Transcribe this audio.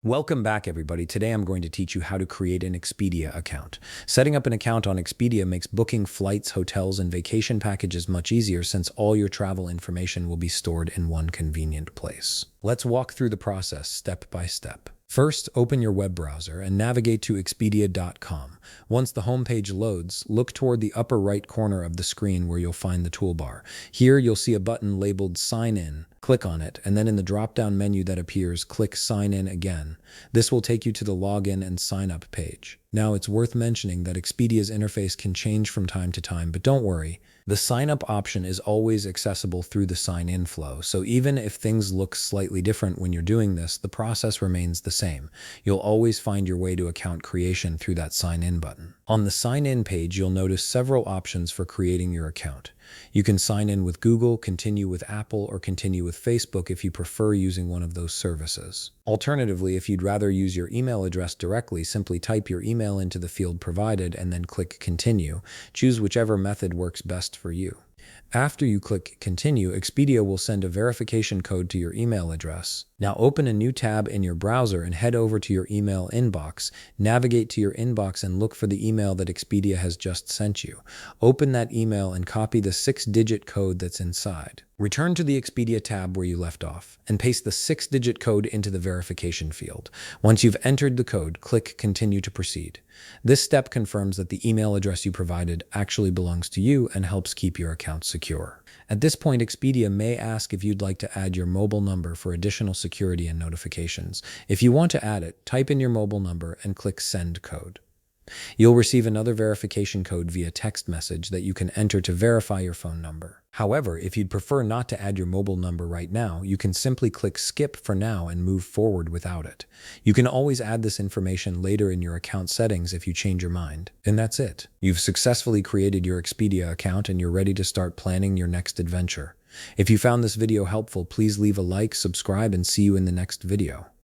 Welcome back, everybody. Today I'm going to teach you how to create an Expedia account. Setting up an account on Expedia makes booking flights, hotels, and vacation packages much easier since all your travel information will be stored in one convenient place. Let's walk through the process step by step. First, open your web browser and navigate to Expedia.com. Once the homepage loads, look toward the upper right corner of the screen where you'll find the toolbar. Here, you'll see a button labeled Sign In. Click on it, and then in the drop-down menu that appears, click Sign In again. This will take you to the Login and Sign Up page. Now, it's worth mentioning that Expedia's interface can change from time to time, but don't worry. The sign-up option is always accessible through the sign-in flow, so even if things look slightly different when you're doing this, the process remains the same. You'll always find your way to account creation through that sign-in button. On the sign-in page, you'll notice several options for creating your account. You can sign in with Google, continue with Apple, or continue with Facebook if you prefer using one of those services. Alternatively, if you'd rather use your email address directly, simply type your email into the field provided and then click Continue. Choose whichever method works best for you. After you click Continue, Expedia will send a verification code to your email address. Now open a new tab in your browser and head over to your email inbox. Navigate to your inbox and look for the email that Expedia has just sent you. Open that email and copy the 6-digit code that's inside. Return to the Expedia tab where you left off and paste the 6-digit code into the verification field. Once you've entered the code, click Continue to proceed. This step confirms that the email address you provided actually belongs to you and helps keep your account secure. At this point, Expedia may ask if you'd like to add your mobile number for additional security and notifications. If you want to add it, type in your mobile number and click Send Code. You'll receive another verification code via text message that you can enter to verify your phone number. However, if you'd prefer not to add your mobile number right now, you can simply click Skip for now and move forward without it. You can always add this information later in your account settings if you change your mind. And that's it. You've successfully created your Expedia account and you're ready to start planning your next adventure. If you found this video helpful, please leave a like, subscribe, and see you in the next video.